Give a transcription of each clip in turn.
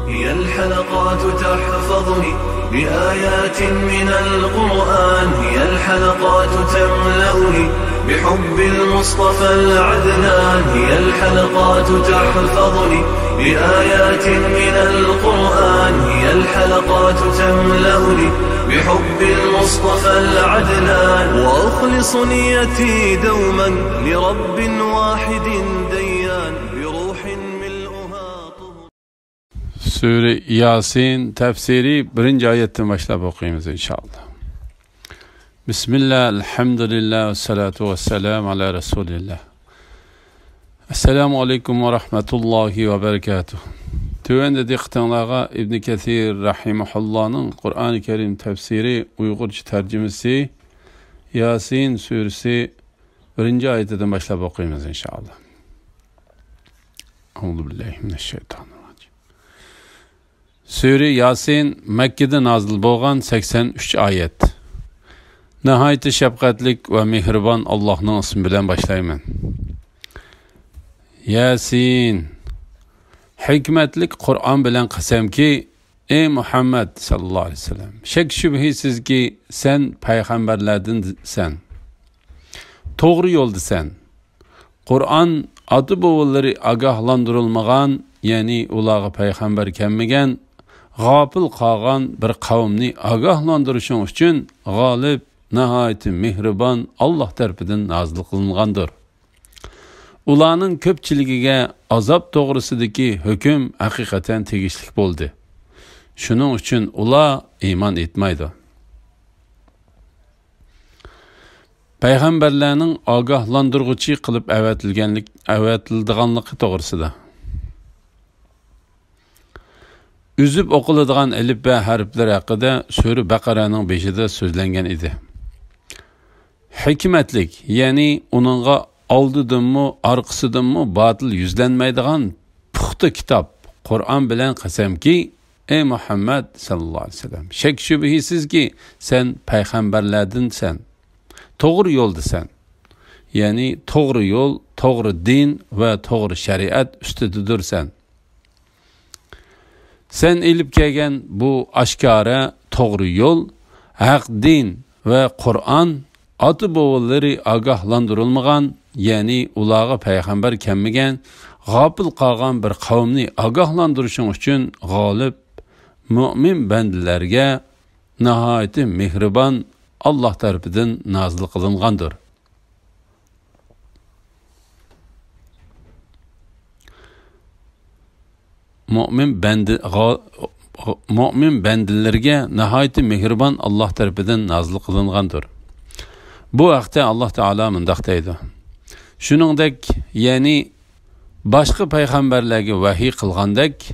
هي الحلقات تحفظني بآيات من القرآن، هي الحلقات تملأني بحب المصطفى العدنان، هي الحلقات تحفظني بآيات من القرآن، هي الحلقات تملأني بحب المصطفى العدنان، وأخلص نيتي دوما لرب واحد ديان بروح ملؤها طهر. Sure Yasin tefsiri 1. ayetten başlayıp okuyayım inşallah. Bismillah, elhamdülillah, ve salatu ve selamu ala Resulillah. Esselamu aleyküm ve rahmetullahi ve berekatuhu. Tüvende diqqətinizə İbn Kəsir rahimehullah'ın Kur'an-ı Kerim tefsiri Uygurca tercümesi Yasin suresi 1. ayetten başlayıp okuyayım inşallah. Euzubillahimineşşeytanirracim. Sure Yasin Mekke'de nazil bolğan 83 ayet. Nəhayət şəfqətlik və mehriban Allah'ın ismi bilen başlayayım. Yasin, hikmetlik Kur'an bilen qasam ki, ey Muhammed sallallahu aleyhi ve sellem, şek şübhisiz ki sen peygamberlerden sen. Doğru yolda sen. Kur'an adı boğulları agahlandırılmağan, yani ulağı peygamber kemmigen, gafil qalğan bir kavmni agahlandırışın üçün galip, nəhayət mehriban Allah tərəfindən nazil qılınğandır. Ulanın köpçiligiga azap doğrusidagi hüküm hakikaten tegishlik bo'ldi. Shuning uchun ular iman etmaydi. Payg'ambarlarning ogohlantiruvchi qilib avatilganligi to'g'risida. Üzüb o'qiladigan elif va harflar haqida Sura Baqaraning 5'ida so'zlangan edi. Hikmetlik, yani onunla aldıdınmı, arkasıdınmı batıl yüzlenmeydiğen puxta kitap Kur'an bilen qasam ki, ey Muhammed sallallahu aleyhi ve sellem, şek şübhisiz ki sen peygamberlerden sen, doğru yolda sen. Yani doğru yol, doğru din ve doğru şeriat üstüdüdür sen. Sen ilip gelgen bu aşkara doğru yol, hak din ve Kur'an adı boğulları agahlandırılmağan, yani ulağı peygamber kemmigen, gafil qalğan bir kavmni agahlandırışın üçün galip, mümin bendilerge, nəhayət mehriban Allah tərəfindən nazil qılınğandır. Mümin bendilerge, nəhayət mehriban Allah tərəfindən nazil qılınğandır. Bu vaqtda Allah Teala mındaq deydi. Şuningdek, yani başka peygamberlerge vahiy qilgandek,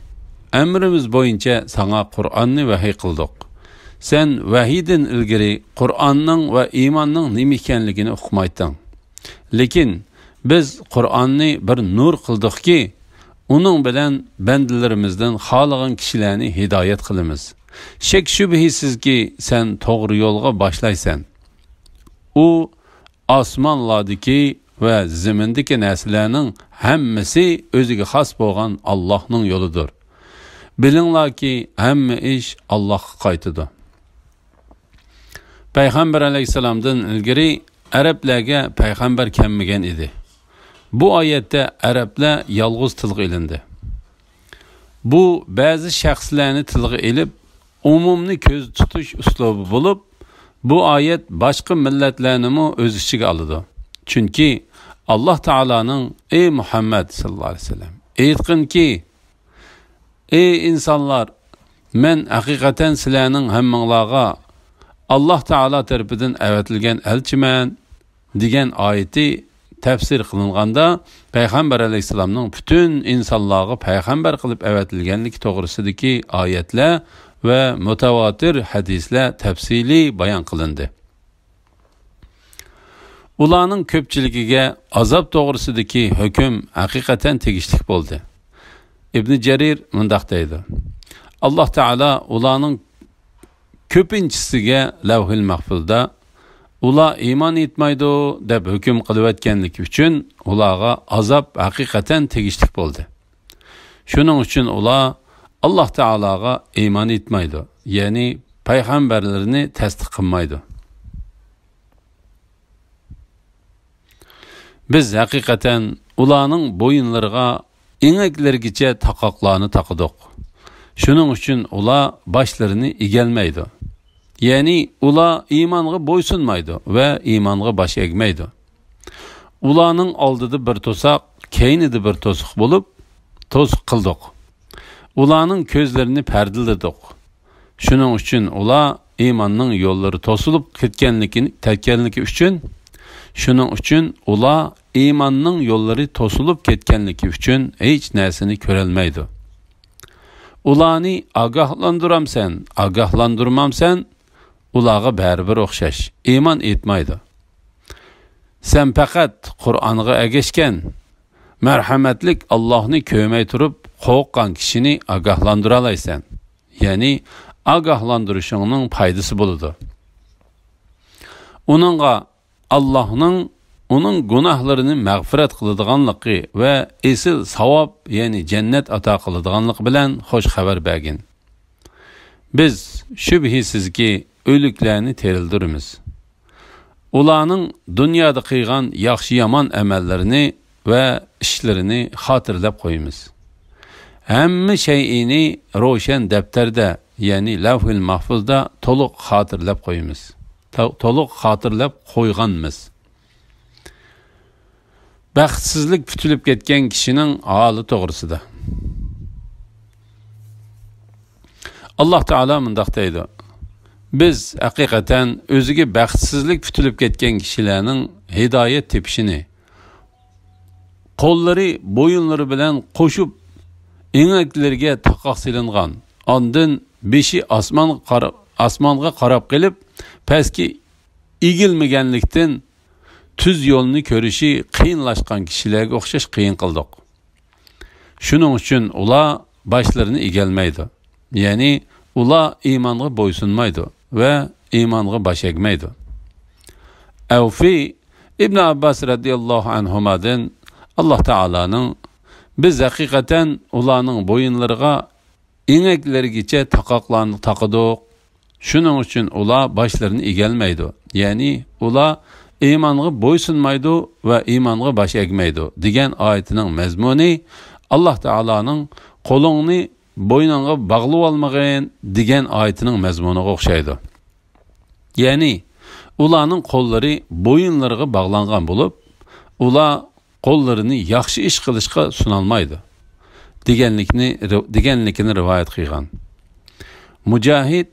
emrimiz boyunca sana Kur'an'ni vahiy qildik. Sen vahiyden ilgiri Kur'an'ның ve imanның nima ekanligini uqmaydın. Lekin biz Kur'an'ni bir nur qildik ki, onun bilen bendilerimizden xalığın kişilerini hidayet qilimiz. Şek şübhisiz ki sen doğru yolga başlaysan. O asmanlardaki ve zimindeki neslerinin hemmesi özüge has bolğan Allah'ın yoludur. Bilinler ki hemme iş Allah'a qaytıdı. Peygamber aleyhisselamdan ilgiri Araplarga peygamber kemmigen idi. Bu ayette Araplar yalğız tilg'i ilindi. Bu bazı şəxslərini tilg'i ilib umumni köz tutuş uslubu bulup bu ayet başka milletlerini öz içine alıdı. Çünkü Allah Teala'nın ey Muhammed sallallahu aleyhi ve sellem eytqin ki ey insanlar men hakikaten sizlerinin hemminglarga Allah Teala tarafından avatilgan elçimen degan ayeti tefsir kılınğanda Peygamber aleyhisselamның bütün insanlarga peygamber kılıp avatilganlik to'g'risidagi ayetler ve mütevatir hadisler tefsili bayan kılındı. Ulanın köpçiligiga azap to'g'risidagi hüküm hakikaten tegishlik bo'ldi. İbn Cerir mundaq deydi. Allah Teala ulanın köpinchisiga lavhil mahfuzda ular iman etmaydi deb hüküm qilib etganlik uchun ularga azap hakikaten tegishlik bo'ldi. Shuning uchun ular Allah Teala'ga iman etmeydi. Yani peygamberlerini tasdiq qilmaydi. Biz hakikaten ularning bo'yinlariga ineklergicha taqoqlarni taqıdık. Şunun için ular başlarını egelmeydi. Yani ular imanға boysunmaydı ve imanға baş egmeydi. Ularning oldida bir to'saq, keynida bir to'siq bo'lib, to'siq qildik. Ularning ko'zlarini pardaladik. Shuning uchun ular imonning yo'llari to'silib ketganligi uchun, shuning uchun ular imonning yo'llari to'silib ketganligi uchun hech narsani ko'rolmaydi. Ularni ogohlantiramsan, ogohlantirmamsan, ularga baribir o'xshash, iymon etmaydi. Sen faqat Qur'onga agashgan, marhamatlik Allohni ko'may turib, qo'rqqan kishini ogohlantira olaysan. Ya'ni ogohlantirishingning foydasi bo'ladi. Uningga Allohning uning gunohlarini mag'firat qiladiganligi va esil savob, ya'ni jannat ato qiladiganligi bilan xo'sh xabar bergin. Biz shubhisizki o'liklarni terildiramiz. Ularning dunyoda qilgan yaxshi-yomon amallarini va ishlarini xotirlab qo'yamiz. Hamma shayini ro'shan daftarda, ya'ni lavhul mahfuzda to'liq xotirlab qo'yamiz. To'liq xotirlab qo'yganmiz. Baxtsizlik putilib ketgan kishining holi to'g'risida. Allah Teala mundaq deydi: Biz hakikaten özüge baxtsizlik putilib ketgan kishilarning hidoyat tepishini, qo'llari, bo'yinlari bilan qo'shib inaklarga taqoq silingan, ondan beshi osmonga qarab qilib, pastki egilmaganlikdan tuz yo'lni ko'rishi qiyinlashgan kishilarga o'xshash qiyin qildik. Shuning uchun ular başlarını egelmaydi. Ya'ni ular iymonga bo'ysunmaydi ve imanға baş egmeydi. Avfi İbn Abbas radiyallahu anhumadan Allah Teala'nın biz hakikaten ularning bo'yinlariga ineklergicha taqoqlarni taqıdık. Şunun için ular başlarını egelmeydi. Yani ular imanға bo'ysunmaydi ve imanға baş egmeydi degan oyatining mazmuni Allah Teala'nın qo'lingni bo'yningga bog'lab olmag'in degan oyatining mazmuniga o'xshaydi. Yani ularning qo'llari bo'yinlariga bog'langan bo'lib, ular qo'llarini yaxshi ish qilishga sunolmaydi deganlikni rivoyat qilgan. Mujahid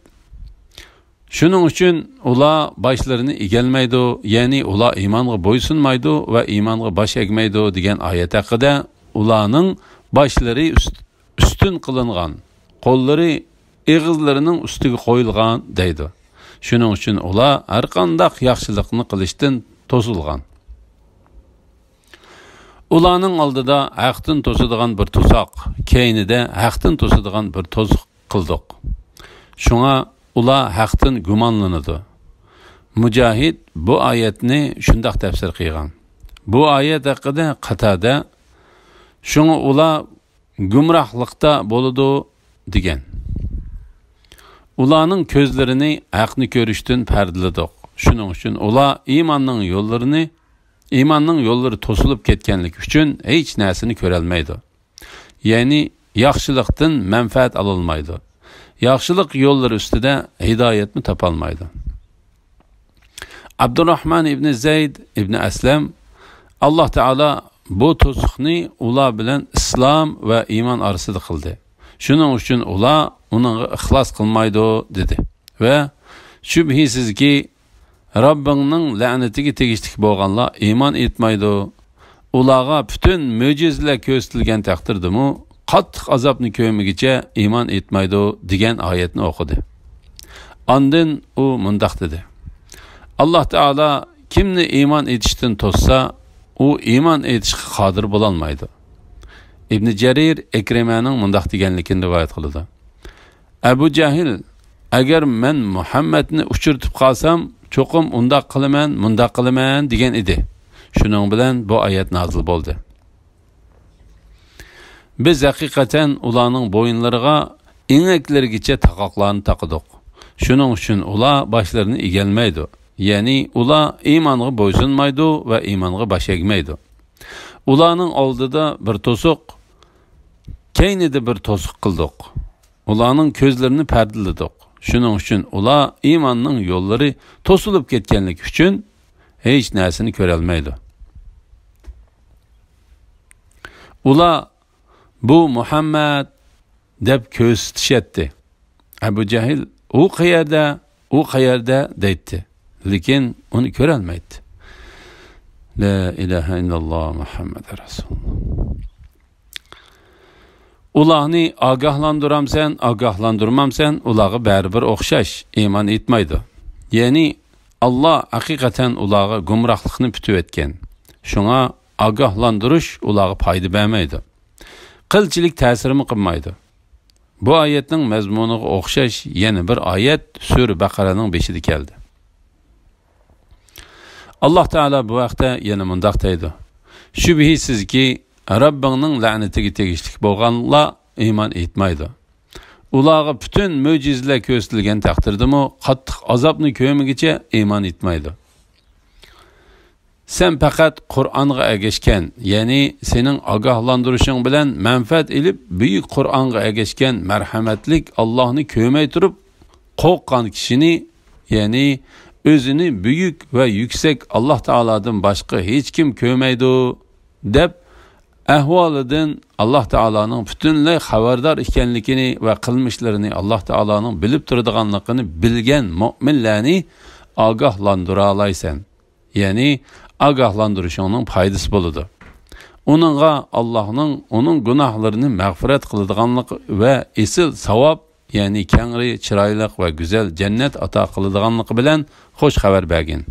shuning uchun ular başlarını egelmaydi, ya'ni ular imonga bo'ysunmaydi va imonga baş egmaydi degan oyat haqida ularning başlari üstün qilingan, qo'llari egizlarining ustiga qo'yilgan deydi. Shuning uchun ular har qanday yaxshilikni qilishdan to'silgan. Ularning oldida haqdan to'sadigan bir to'saq, keynida haqdan to'sadigan bir to'siq qildik. Shunga ular haqdan gumonlanadi. Mujahid bu oyatni shunday tafsir qilgan. Bu oyat haqida Qatada shunga ular gumrohlikda bo'ladi degan. Ularning ko'zlarini haqni ko'rishdan pardaladik. Shuning uchun ular imonning yo'llari to'silib ketganligi uchun hech narsani ko'ra olmaydi. Ya'ni yaxshilikdan manfaat ola olmaydi. Yaxshilik yo'llari ustida hidoyatni topa olmaydi. Abdurrahman ibn Zayd ibn Aslam Allah Teala bu to'siqni ular bilan islom va iymon orasida qildi. Shuning uchun ular uningga ixlos qilmaydi dedi. Va shubhisizki Rabbingning la'natiga tegishli bo'lganlar iymon etmaydi. Ularga butun mo'jizalar ko'rsatilgan taqdirdimi, qattiq azobni ko'rmagicha iymon etmaydi degan oyatni o'qidi. Ondan u mundaq dedi: Allah Teala kimni iymon etishdan to'ssa, u iymon etishga qodir bo'la olmaydi. İbn Jarir Ekrimaning mundaq deganligini rivoyat qildi. Abu Jahil agar men Muhammadni uchirtib qolsam, cho'qim undaq qilaman, mundaq qilaman degan edi. Shuning bilan bu oyat nozil bo'ldi. Biz haqiqatan ularning bo'yinlariga ineklergiçe taqaqlarını taqıdıq. Şunun üçün ular başlarını egelmeydi. Yani ular imanğı boysunmaydı ve imanğı baş egmeydi. Ularning oldida bir to'siq, keynida bir to'siq qildik. Ularning ko'zlarini pardaladik. Shuning uchun ular iymonning yo'llari to'silib ketganligi uchun hech narsani ko'ra olmaydi. Ular bu Muhammad deb ko'z tishadi. Abu Jahl u qayerda deydi. Lekin uni ko'ra olmaydi. La ilahe illallah Muhammed Resulullah. Ularni agahlandıramsan, agahlandırmamsan, ulağı bəribir oxşaş, iman etmeydi. Yani Allah hakikaten ulağı gumrahlıqını pütü etken. Şuna agahlandırış ulağı paydı bəmeydi. Qilchilik təsirimi qılmaydı. Bu ayetin məzmunuğa oxşaş yeni bir ayet Sure Baqara'nın 5'i geldi. Allah Teala bu vaqtda yana mundaq deydi. Şübhisiz ki Rabbinin la'netiga tegishlik bo'lganlar iman etmaydi. Ularga bütün mo'jizalar ko'rsatilgan taqdirdami qattiq azobni ko'rmagicha iman etmaydi. Sen faqat Qur'onga ergashgan, ya'ni sening ogohlantirishing bilan manfaat elib buyuk Qur'onga ergashgan marhamatlik Allohni ko'rmay turib qo'rqqan kishini, ya'ni o'zini buyuk va yuksak Alloh taoladan boshqa hech kim ko'rmaydi deb ahvolidan Allah Teala'nın bütünlüğü xabardar ekanligini ve qilmishlarini Allah Teala'nın bilib turadiganligini bilgen müminlarni agahlandıra alaysan. Yani agahlandırışının faydası boludu. Onunğa Allah'ın onun günahlarını mağfiret qiladiganligi ve esil savab, yani kengri, chiroyliq ve güzel cennet ata qiladiganligi bilan xoş xabar bergin.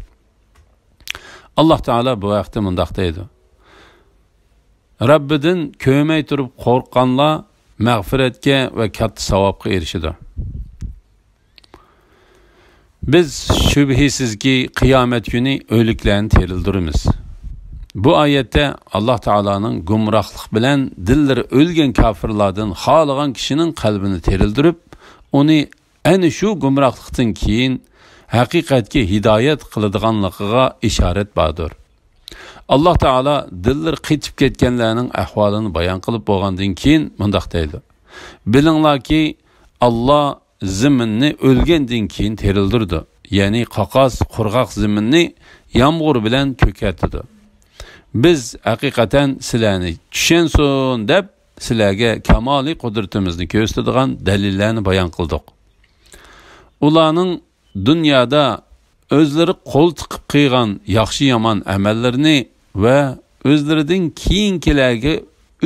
Allah Teala bu vaqtda mundaq deydi. Rabbidan ko'may turib qo'rqqanlar mag'firatga va katta savobga erishadi. Biz shubhisizki qiyomat kuni o'liklarni tirildiramiz. Bu oyatda Alloh taolaning gumrohlik bilan dillari o'lgan kofirlardan xohlagan kishining qalbini tirildirib, uni ana shu gumrohlikdan keyin haqiqatga hidoyat qiladiganligiga ishorat bordir. Allah Teala dillar qitib ketganlarning ahvolini bayon qilib bo'lgandan keyin mundaq deydi. Bilinglarki, Allah zaminni o'lgandan keyin terildirdi. Ya'ni qaqas, qurg'oq zaminni yomg'ir bilan ko'kartirdi. Biz haqiqatan sizlarni tushansin deb sizlarga kamoliy qudratimizni ko'rsatadigan dalillarni bayon qildik. Ularning dunyoda özleri qo'l tiqib qilgan yaxshi yomon amallarni va o'zlaridan keyingilarga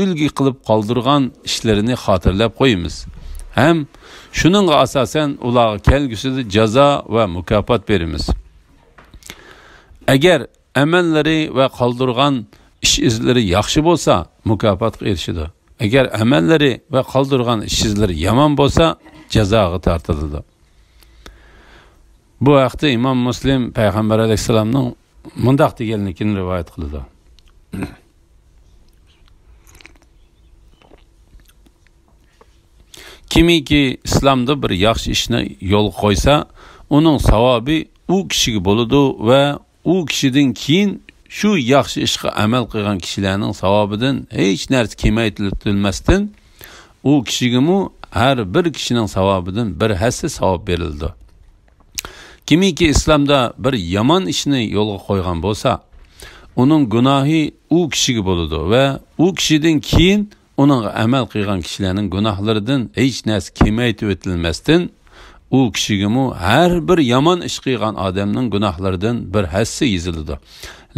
ulgi qilib qoldirgan ishlarini xotirlab qo'yamiz. Ham shuningga asosan ularga kelgusida jazo va mukofot beramiz. Agar amallari va qoldirgan ish izlari yaxshi bo'lsa, mukofotga erishadi. Agar amallari va qoldirgan ish izlari yomon bo'lsa, jazoga tortiladi. Bu vaqtda İmam Muslim Peygamber Aleyhisselam'ның mundaq deganligini rivoyat qildi. Kimiki islomda bir yaxshi ishni yo'l qo'ysa, uning savobi u kishiga bo'ladi va u kishidan keyin shu yaxshi ishga amal qilgan kishilarning savobidan hech narsa kamaytirilmasdan u kishiga har bir kishining savobidan bir hassa savob berildi. Kimiki İslamda bir yaman ishni yo'lga qo'ygan bo'lsa, uning gunohi u kishiga bo'ladi va u kishidan keyin uning amal qilgan kishilarning gunohlaridan hech narsa kamaytib o'tilmasdan u kishiga har bir yomon ish qilgan odamning gunohlaridan bir hassa yoziladi.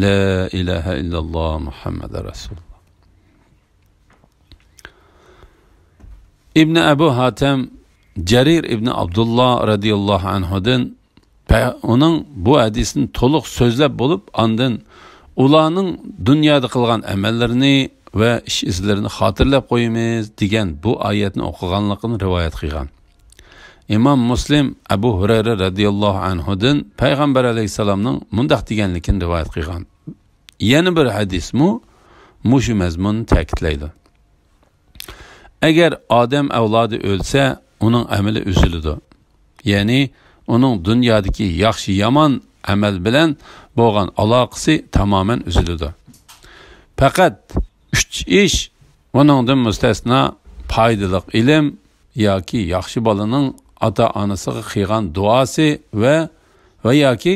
La ilaha illalloh Muhammad Rasululloh. İbn Abu Hatem Jarir ibn Abdullah radıyallahu anhudan onun bu hadisini to'liq so'zlab bo'lib, ondan ularning dunyoda qilgan amallarni va ish izlarini xotirlab qo'yamiz degan bu oyatni o'qiganligini rivoyat qilgan. İmam Muslim Abu Hurayra radıyallahu anhudan Payg'ambar alayhisalomning mundaq deganligini rivoyat qilgan. Yana bir hadis mushu mazmunni ta'kidlaydi. Agar odam avlodi o'lsa, uning amali uziladi. Ya'ni uning dunyodagi yaxshi yomon amal bilan bo'lgan aloqasi tamoman uziladi. Faqat 3 ish uningdan mustasno: foydali ilm yoki yaxshi bolaning ota-onasiga qilgan duosi va yoki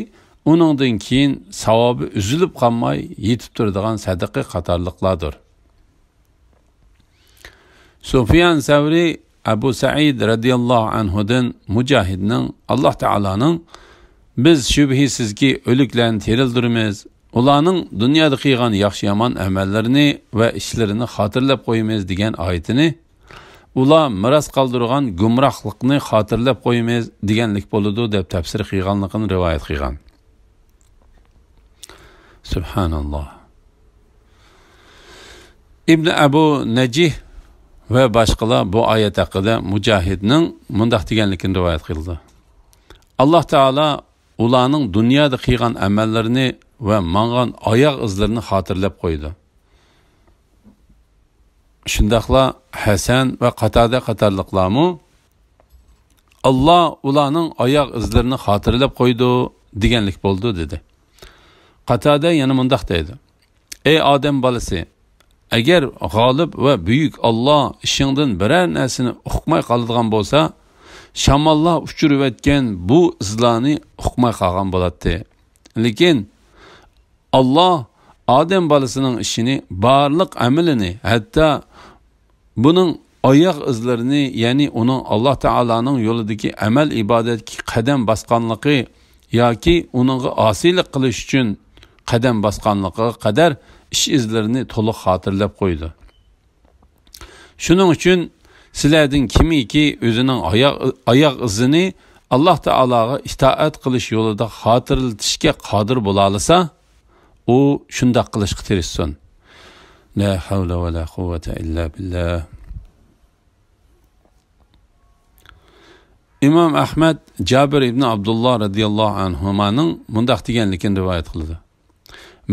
uningdan keyin savobi uzilib qolmay yetib turadigan sadaqa qatorliqlardir. Sufyan Savri Abu Sa'id radiyallohu anhudan Mujahidning Alloh taolaning biz shubhisizki o'liklarni terildiramiz, ularning dunyoda qilgan yaxshi yomon amallarini va ishlarini xotirlab qo'yamiz degan oyatini ular miros qoldirgan gumrohlikni xotirlab qo'yamiz deganlik bo'ladi deb tafsir qilganligini rivoyat qilgan. Subhanalloh. Ibn Abu Najih va boshqalar bu oyat haqida Mujahidning mundaq deganligini rivoyat qildi. Alloh taolo ularning dunyoda qilgan amallarini va mangan oyoq izlarini xotirlab qo'ydi. Shundaqla Hasan va Qatada qatorliqlarmi Alloh ularning oyoq izlarini xotirlab qo'ydi deganlik bo'ldi dedi. Qatada yana mundaq deydi: Ey odam bolasi, agar g'olib va buyuk Alloh ishingdan biror narsani uqmay qoladigan bo'lsa, shamollar uchirib o'tgan bu izlarni uqmay qolgan bo'ladi. Lekin Alloh odam bolasining ishini, barliq amalini, hatto buning oyoq izlarini, ya'ni uning Alloh taolaning yo'lidagi amal ibodatga qadam bosganligi yoki uningga osiylik qilish uchun qadam bosganligiga qadar ish izlarini to'liq xotirlab qo'ydi. Shuning uchun sizlardan kimiki o'zining oyoq izini Alloh taolaga itoat qilish yo'lida xotirlatishga qodir bo'la olsa, u shunday qilishga tirishsin. La havla va la quvvata illa billah. Imom Ahmad Jabir ibn Abdullah radiyallohu anhumaning mundaq deganligini rivoyat qildi.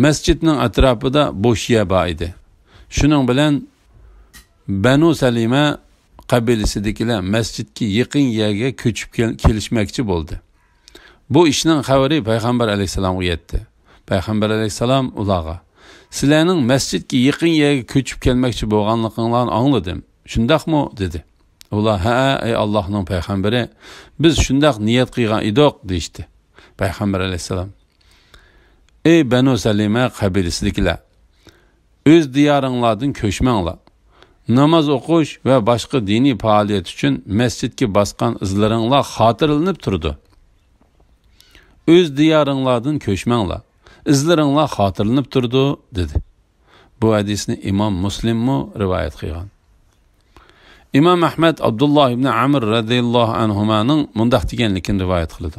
Masjidning atrofida bo'sh yer bor edi. Shuning bilan Banu Salima qabilasidagilar masjidga yaqin yerga ko'chib kelishmoqchi bo'ldi. Bu ishning xabari payg'ambar alayhisalomga yetdi. Payg'ambar alayhisalom ularga: "Sizlarning masjidga yaqin yerga ko'chib kelmoqchi bo'lganligingizni angladim. Shundaqmi?" dedi. Ular: "Ha, ey Allohning payg'ambari, biz shundaq niyat qilgan edik" deydi. Payg'ambar alayhisalom: "Ey Banu Salima qabilasidagilar, o'z diyoringlardan ko'chmanglar. Namoz o'qish va boshqa diniy faoliyat uchun masjidga bosgan izlaringlar xotirlanib turdi. O'z diyoringlardan ko'chmanglar. İzlaringlar xotirlanib turdi" dedi. Bu hadisni Imom Muslimmi rivoyat qilgan. Imom Ahmad Abdullah ibn Amr radhiyallohu anhumaning mundaq deganligini rivoyat qildi.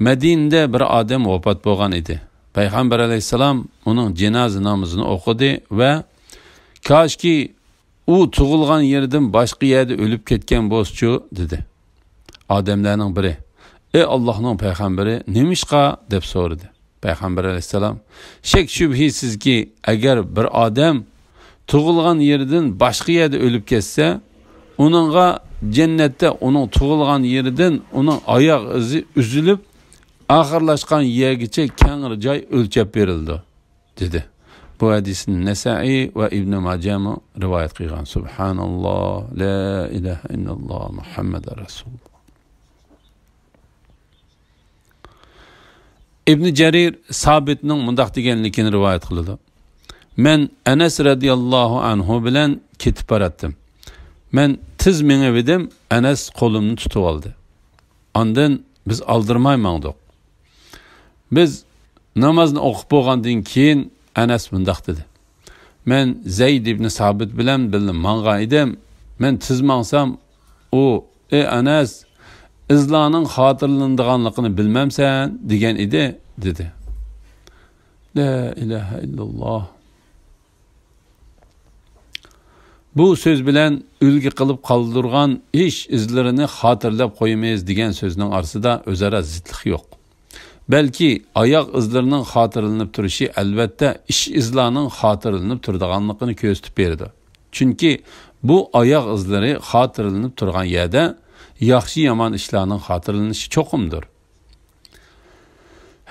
Madinada bir odam vafot bo'lgan edi. Payg'ambar alayhisalom uning janoza namozini o'qidi va "Koshki u tug'ilgan yerdan boshqa yerda o'lib ketgan bo'lsa-chi" dedi. Odamlarning biri: "Ey Allohning payg'ambari, nimishqa?" deb so'radi. Payg'ambar alayhisalom: "Shak shubhisizki, agar bir odam tug'ilgan yerdan boshqa yerda o'lib ketsa, uningga jannatda uning tug'ilgan yeridan uning oyoq izi uzilib, oxirlashgan yergacha keng joy o'lchab berildi" dedi. Bu hadisni Nasa'i va Ibn Majah rivoyat qilgan. Subhanalloh, la ilaha illalloh, Muhammadur rasululloh. Ibn Jarir Sabitning mundaq deganligini rivoyat qildi. Men Anas radhiyallohu anhu bilan ketib boratdim. Men tiz mengib edim, Anas qo'limni tutib oldi. Ondan biz aldirmay mangdik. Biz namozni o'qib bo'lgandan keyin Anas mundaq dedi: "Men Zayd ibn Sabit bilan birga mang'an edim. Men tiz mangsam, u: "Ey Anas, izlarning xotirlanadiganligini bilmamsan" degan edi" dedi. La ilaha illalloh. Bu so'z bilan ulgi qilib qoldirgan ish izlarini xotirlab qo'yamiz degan so'zning orasida o'zaro zidlik yo'q. Balki oyoq izlarining xotirlanib turishi albatta ish izlarining xotirlanib turadiganligini ko'rsatib berdi. Chunki bu oyoq izlari xotirlanib turgan yerda yaxshi yomon ishlarning xotirlanishi cho'qimdir.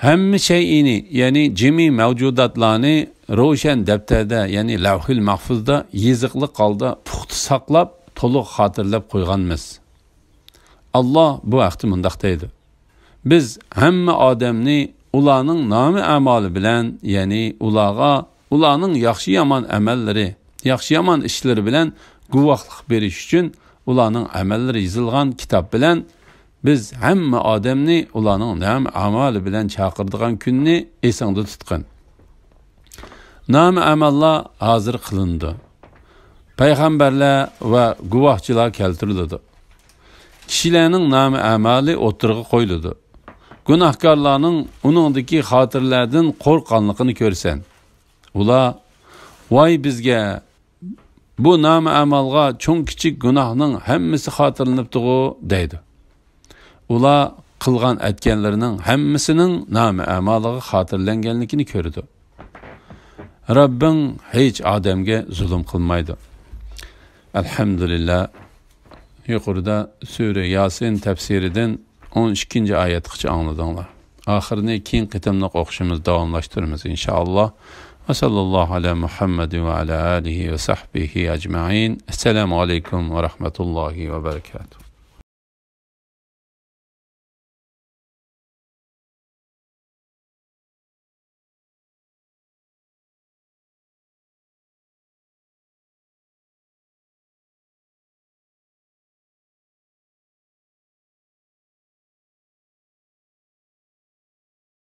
Hamma shay'ini, ya'ni jimi mavjudotlarni ro'shan daftarda, ya'ni lavhul mahfuzda yeziqli holda puxta saqlab, to'liq xotirlab qo'yganmiz. Allah bu vaqtda mundaq deydi. Biz hamma odamni ularning nomi amali bilan, ya'ni ularning yaxshi yomon amallari, yaxshi yomon ishlari bilan guvohlik berish uchun ularning amallari yozilgan kitob bilan biz hamma odamni ularning nomi amali bilan chaqirdigan kunni esingda tutqin. Nomi amallar hozir qilindi. Payg'ambarlar va guvohchilar keltirildi. Kishilarning nomi amali o'tirg'i qo'yildi. Gunohkorlarning uningdagi xotirlardan qo'rqqanligini ko'rsan. Ular voy bizga bu nomi amalga cho'ng kichik gunohning hammasi xotirlanibdi-ku deydi. Ular qilgan aytganlarining hammasining nomi amaliga xotirlanganligini ko'rdi. Rabbing hech odamga zulm qilmaydi. Alhamdulillah. Yuqorida Sura Yasin tafsiridan 12 oyatgacha angladinglar. Oxirini keyin qitimliq o'qishimiz davomlashtiramiz inshaalloh. Va sallallohu ala Muhammad va ala alihi va sahbihi ajma'in. Assalomu alaykum va rahmatullohi va barakatuh.